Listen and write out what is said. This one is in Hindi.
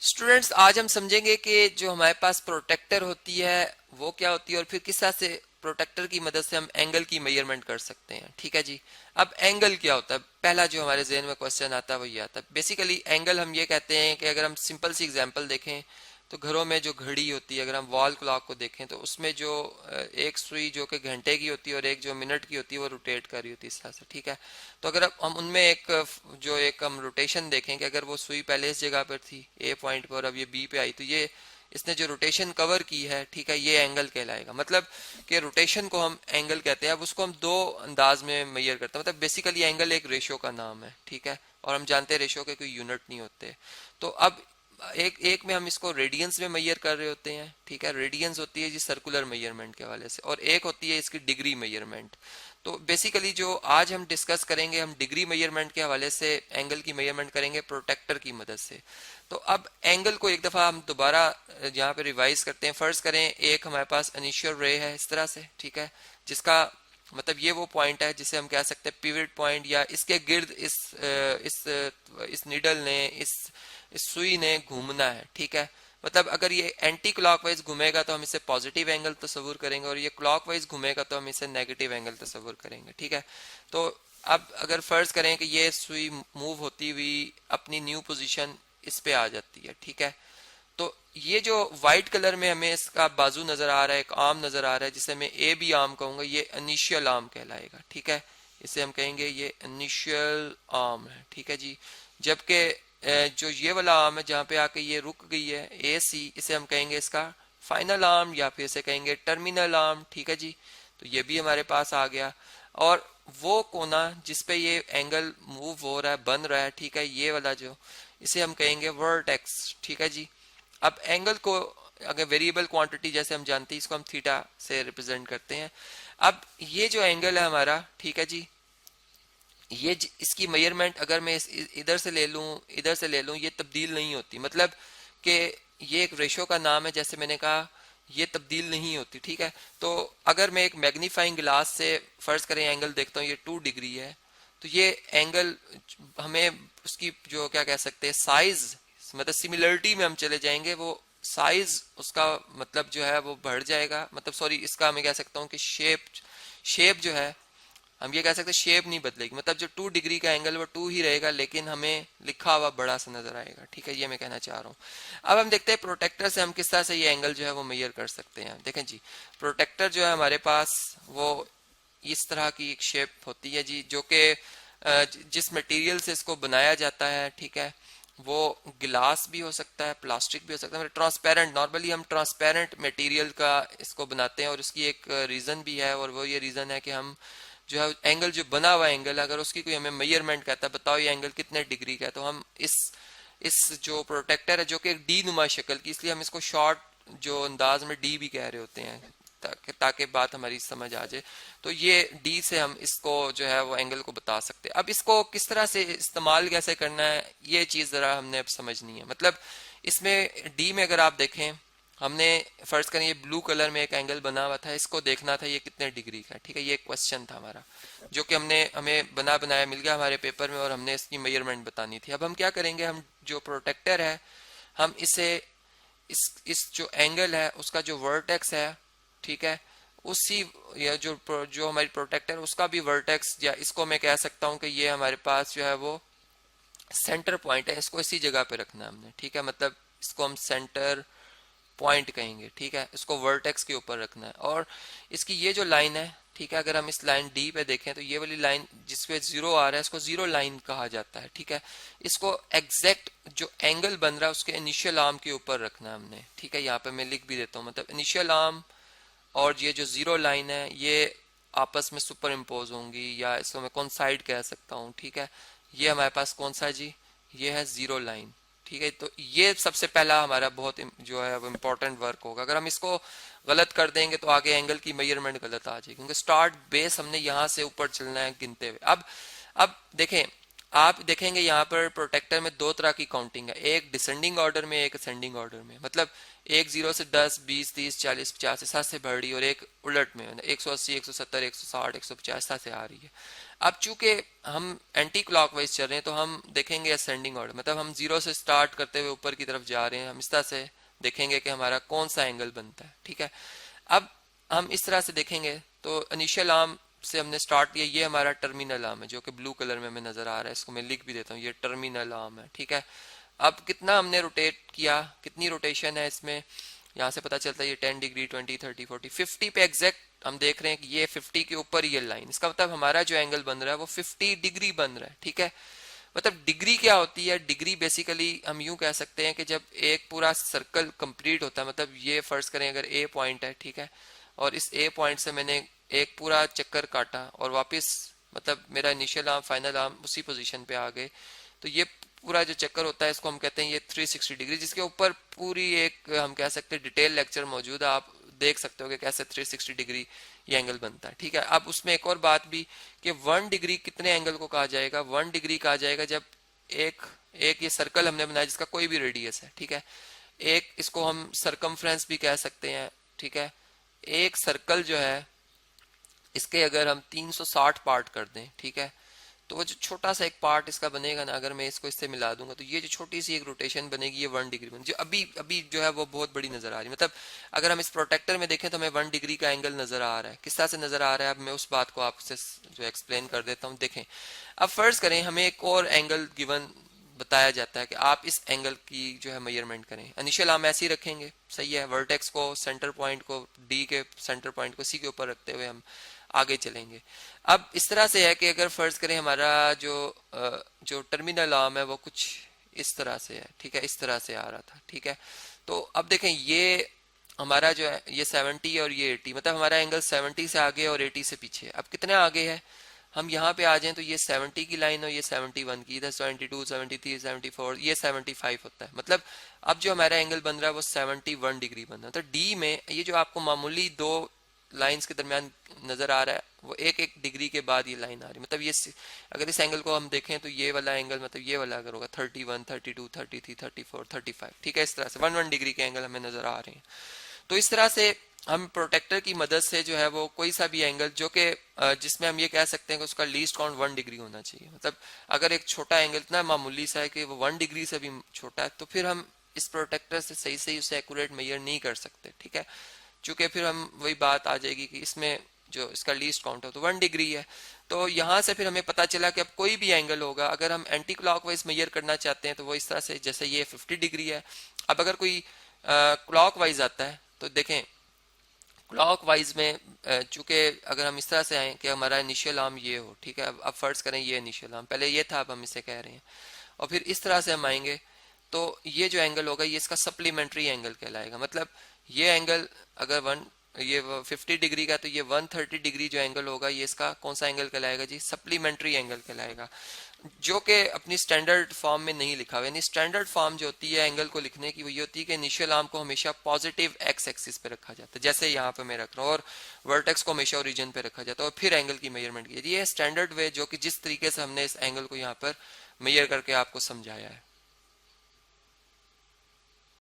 स्टूडेंट्स, आज हम समझेंगे कि जो हमारे पास प्रोटेक्टर होती है वो क्या होती है और फिर किस तरह से प्रोटेक्टर की मदद से हम एंगल की मेजरमेंट कर सकते हैं। ठीक है जी। अब एंगल क्या होता है, पहला जो हमारे जहन में क्वेश्चन आता है वो ये आता है। बेसिकली एंगल हम ये कहते हैं कि अगर हम सिंपल सी एग्जांपल देखें तो घरों में जो घड़ी होती है, अगर हम वॉल क्लॉक को देखें तो उसमें जो एक सुई जो कि घंटे की होती है और एक जो मिनट की होती है वो रोटेट कर रही होती है इस तरह से। ठीक है। तो अगर अब हम उनमें जो एक हम रोटेशन देखें कि अगर वो सुई पहले इस जगह पर थी ए पॉइंट पर, अब ये बी पे आई, तो ये इसने जो रोटेशन कवर की है, ठीक है, ये एंगल कहलाएगा। मतलब कि रोटेशन को हम एंगल कहते हैं। अब उसको हम दो अंदाज में मेजर करते हैं। मतलब बेसिकली एंगल एक रेशो का नाम है। ठीक है। और हम जानते हैं रेशो के कोई यूनिट नहीं होते। तो अब एक एक में हम इसको रेडियंस में मेजर कर रहे होते हैं। ठीक है। रेडियंस होती है जी सर्कुलर मेजरमेंट के हवाले से, और एक होती है इसकी डिग्री मेजरमेंट। तो बेसिकली जो आज हम डिस्कस करेंगे, हम डिग्री मेजरमेंट के हवाले से एंगल की मेजरमेंट करेंगे प्रोटेक्टर की मदद से। तो अब एंगल को एक दफा हम दोबारा यहाँ पे रिवाइज करते हैं। फर्ज करें एक हमारे पास इनिशियल रे है इस तरह से। ठीक है। जिसका मतलब ये वो पॉइंट है जिसे हम कह सकते हैं पिवट पॉइंट, या इसके गिर्द इस निडल ने, इस सुई ने घूमना है। ठीक है। मतलब अगर ये एंटी क्लॉकवाइज घूमेगा तो हम इसे पॉजिटिव एंगल तस्वुर करेंगे, और ये क्लॉकवाइज घूमेगा तो हम इसे नेगेटिव एंगल तस्वुर करेंगे। ठीक है। तो अब अगर फर्ज करें कि ये सुई मूव होती हुई अपनी न्यू पोजीशन इस पे आ जाती है। ठीक है। तो ये जो व्हाइट कलर में हमें इसका बाजू नजर आ रहा है, एक आर्म नजर आ रहा है जिसे मैं ए बी आर्म कहूंगा, ये इनिशियल आर्म कहलाएगा। ठीक है। इसे हम कहेंगे ये इनिशियल आर्म है। ठीक है जी। जबकि जो ये वाला आर्म है जहाँ पे आके ये रुक गई है ए सी, इसे हम कहेंगे इसका फाइनल आर्म, या फिर इसे कहेंगे टर्मिनल आर्म। ठीक है जी। तो ये भी हमारे पास आ गया। और वो कोना जिसपे ये एंगल मूव हो रहा है, बन रहा है, ठीक है, ये वाला जो, इसे हम कहेंगे वर्टेक्स। ठीक है जी। अब एंगल को अगर वेरिएबल क्वांटिटी जैसे हम जानते हैं, इसको हम थीटा से रिप्रेजेंट करते हैं। अब ये जो एंगल है हमारा, ठीक है जी, ये इसकी मेजरमेंट अगर मैं इधर से ले लूं, इधर से ले लूं, ये तब्दील नहीं होती। मतलब कि ये एक रेशो का नाम है, जैसे मैंने कहा, ये तब्दील नहीं होती। ठीक है। तो अगर मैं एक मैग्नीफाइंग ग्लास से फर्ज करें एंगल देखता हूँ, ये 2 डिग्री है, तो ये एंगल हमें उसकी जो क्या कह सकते हैं साइज, मतलब सिमिलरिटी में हम चले जाएंगे, वो साइज उसका मतलब जो है वो बढ़ जाएगा। मतलब सॉरी, इसका मैं कह सकता हूँ कि शेप जो है, हम ये कह सकते हैं शेप नहीं बदलेगी। मतलब जो 2 डिग्री का एंगल वो 2 ही रहेगा, लेकिन हमें लिखा हुआ बड़ा सा नजर आएगा। ठीक है। ये मैं कहना चाह रहा हूँ। अब हम देखते हैं प्रोटेक्टर से हम किस तरह से ये एंगल जो है वो मेजर कर सकते हैं। देखें जी, प्रोटेक्टर जो है हमारे पास वो इस तरह की एक शेप होती है जी, जो कि जिस मटेरियल से इसको बनाया जाता है, ठीक है, वो गिलास भी हो सकता है, प्लास्टिक भी हो सकता है, मतलब ट्रांसपेरेंट। नॉर्मली हम ट्रांसपेरेंट मटेरियल का इसको बनाते हैं, और उसकी एक रीजन भी है, और वो ये रीजन है कि हम जो है एंगल, जो बना हुआ एंगल, अगर उसकी कोई हमें मेजरमेंट कहता है, बताओ ये एंगल कितने डिग्री का है, तो हम इस जो प्रोटेक्टर है जो कि एक डी नुमा शक्ल की, इसलिए हम इसको शॉर्ट जो अंदाज में डी भी कह रहे होते हैं, ताकि बात हमारी समझ आ जाए। तो ये डी से हम इसको जो है वो एंगल को बता सकते हैं। अब इसको किस तरह से इस्तेमाल कैसे करना है, ये चीज जरा हमने अब समझनी है। मतलब इसमें डी में अगर आप देखें, हमने फर्ज करें ये ब्लू कलर में एक एंगल बना हुआ था, इसको देखना था ये कितने डिग्री का है। ठीक है। ये एक क्वेश्चन था हमारा, जो कि हमें बना बनाया मिल गया हमारे पेपर में, और हमने इसकी मेजरमेंट बतानी थी। अब हम क्या करेंगे, हम जो प्रोटेक्टर है, हम इसे इस जो एंगल है उसका जो वर्टेक्स है, ठीक है, उसी, या जो हमारी प्रोटेक्टर उसका भी वर्टेक्स, या इसको मैं कह सकता हूँ कि ये हमारे पास जो है वो सेंटर पॉइंट है, इसको इसी जगह पे रखना है हमने। ठीक है। मतलब इसको हम सेंटर पॉइंट कहेंगे। ठीक है। इसको वर्टेक्स के ऊपर रखना है, और इसकी ये जो लाइन है, ठीक है, अगर हम इस लाइन डी पे देखें तो ये वाली लाइन जिसपे जीरो आ रहा है, इसको जीरो लाइन कहा जाता है। ठीक है। इसको एग्जैक्ट जो एंगल बन रहा है उसके इनिशियल आर्म के ऊपर रखना है हमने। ठीक है। यहाँ पे मैं लिख भी देता हूँ, मतलब इनिशियल आर्म और ये जो जीरो लाइन है ये आपस में सुपर इम्पोज होंगी, या इसको मैं कौन साइड कह सकता हूँ। ठीक है। ये हमारे पास कौन सा जी, ये है जीरो लाइन। ठीक है। तो ये सबसे पहला हमारा बहुत जो है वो इम्पोर्टेंट वर्क होगा। अगर हम इसको गलत कर देंगे तो आगे एंगल की मेजरमेंट गलत आ जाएगी, क्योंकि स्टार्ट बेस हमने यहाँ से ऊपर चलना है गिनते हुए। अब देखें, आप देखेंगे यहाँ पर प्रोटेक्टर में दो तरह की काउंटिंग है, एक डिसेंडिंग ऑर्डर में, एक असेंडिंग ऑर्डर में। मतलब एक 0 से 10, 20, 30, 40, 50 ऐसा से बढ़ रही, और एक उलट में 180, 170, 160, 150 ऐसा से आ रही है। अब चूंकि हम एंटी क्लॉकवाइज चल रहे हैं तो हम देखेंगे असेंडिंग ऑर्डर, मतलब हम जीरो से स्टार्ट करते हुए ऊपर की तरफ जा रहे हैं, हम इस तरह से देखेंगे कि हमारा कौन सा एंगल बनता है। ठीक है, अब हम इस तरह से देखेंगे तो इनिशियल आर्म से हमने स्टार्ट किया, ये हमारा टर्मिनल आर्म है जो कि ब्लू कलर में हमें नजर आ रहा है, इसको मैं लिख भी देता हूँ, ये टर्मिनल आर्म है। ठीक है, अब कितना हमने रोटेट किया, कितनी रोटेशन है इसमें, यहाँ से पता चलता है ये 10 डिग्री 20 30 40 50 पे एग्जैक्ट हम देख रहे हैं कि ये 50 के ऊपर ये लाइन, इसका मतलब हमारा जो एंगल बन रहा है वो 50 डिग्री बन रहा है। ठीक है, मतलब डिग्री क्या होती है, डिग्री बेसिकली हम यूं कह सकते हैं कि जब एक पूरा सर्कल कंप्लीट होता है, मतलब ये फर्ज करें अगर ए पॉइंट है, ठीक है, और इस ए पॉइंट से मैंने एक पूरा चक्कर काटा और वापस मतलब मेरा इनिशियल आर्म फाइनल आर्म उसी पोजीशन पे आ गए, तो ये पूरा जो चक्कर होता है इसको हम कहते हैं ये 360 डिग्री, जिसके ऊपर पूरी एक हम कह सकते हैं डिटेल लेक्चर मौजूद है, आप देख सकते हो कि कैसे 360 डिग्री ये एंगल बनता है। ठीक है, अब उसमें एक और बात भी कि 1 डिग्री कितने एंगल को कहा जाएगा, 1 डिग्री कहा जाएगा जब एक एक ये सर्कल हमने बनाया जिसका कोई भी रेडियस है। ठीक है, एक इसको हम सरकमफ्रेंस भी कह सकते हैं। ठीक है, एक सर्कल जो है इसके अगर हम 360 पार्ट कर दें, ठीक है, तो वो जो छोटा सा एक पार्ट इसका बनेगा ना, अगर मैं इसको इससे मिला दूंगा तो ये जो छोटी सी एक रोटेशन बनेगी ये 1 डिग्री बन, जो अभी अभी जो है वो बहुत बड़ी नजर आ रही है। मतलब अगर हम इस प्रोटेक्टर में देखें तो हमें 1 डिग्री का एंगल नजर आ रहा है, किस तरह से नजर आ रहा है, अब मैं उस बात को आपसे जो एक्सप्लेन कर देता हूँ। देखें, अब फर्ज करें हमें एक और एंगल गिवन बताया जाता है कि आप इस एंगल की जो है मेजरमेंट करें, इनिशियल हम ऐसे ही रखेंगे, सही है, वर्टेक्स को सेंटर पॉइंट को डी के सेंटर पॉइंट को सी के ऊपर रखते हुए हम आगे चलेंगे। अब इस तरह से है कि अगर फर्ज करें हमारा जो टर्मिनल आर्म है वो कुछ इस तरह से है। ठीक है, इस तरह से आ रहा था। ठीक है, तो अब देखें ये हमारा जो है ये 70 और ये 80, मतलब हमारा एंगल 70 से आगे और 80 से पीछे है। अब कितने आगे है, हम यहाँ पे आ जाएं तो ये 70 की लाइन और ये 71 की, इधर 72 73 74 ये 75 होता है। मतलब अब जो हमारा एंगल बन रहा है वो 71 डिग्री बन रहा है। तो डी में ये जो आपको मामूली दो लाइंस के दरमियान नजर आ रहा है वो एक एक डिग्री के बाद ये लाइन आ रही है, मतलब ये अगर इस एंगल को हम देखें तो ये वाला एंगल मतलब ये वाला अगर होगा 31 32 33 34 35। ठीक है, इस तरह से 1 डिग्री के एंगल हमें नजर आ रहे हैं। तो इस तरह से हम प्रोटेक्टर की मदद से जो है वो कोई सा भी एंगल जो कि जिसमें हम ये कह सकते हैं कि उसका लीस्ट काउंट 1 डिग्री होना चाहिए, मतलब अगर एक छोटा एंगल इतना मामूली सा है कि वो 1 डिग्री से भी छोटा है तो फिर हम इस प्रोटेक्टर से सही सही उसे एक्यूरेट मेजर नहीं कर सकते। ठीक है, चूंकि फिर हम वही बात आ जाएगी कि इसमें जो इसका लीस्ट काउंट हो तो 1 डिग्री है। तो यहाँ से फिर हमें पता चला कि अब कोई भी एंगल होगा अगर हम एंटी क्लॉकवाइज मेजर करना चाहते हैं तो वो इस तरह से, जैसे ये 50 डिग्री है, अब अगर कोई क्लॉकवाइज आता है तो देखें क्लॉकवाइज में चूंकि अगर हम इस तरह से आए कि हमारा इनिशियल आर्म ये हो, ठीक है, अब फर्ज करें ये इनिशियल आर्म पहले ये था, अब हम इसे कह रहे हैं, और फिर इस तरह से हम आएंगे तो ये जो एंगल होगा ये इसका सप्लीमेंट्री एंगल कहलाएगा। मतलब ये एंगल अगर ये 50 डिग्री का तो ये 130 डिग्री जो एंगल होगा ये इसका कौन सा एंगल कहलाएगा जी, सप्लीमेंट्री एंगल कहलाएगा, जो कि अपनी स्टैंडर्ड फॉर्म में नहीं लिखा हुआ। यानी स्टैंडर्ड फॉर्म जो होती है एंगल को लिखने की वो ये होती है कि इनिशियल आर्म को हमेशा पॉजिटिव एक्स एक्सिस पे रखा जाता है, जैसे यहाँ पे मैं रख रहा हूँ, और वर्टेक्स को हमेशा ओरिजिन पे रखा जाता है और फिर एंगल की मेजरमेंट की। ये स्टैंडर्ड वे जो कि जिस तरीके से हमने इस एंगल को यहाँ पर मेजर करके आपको समझाया है।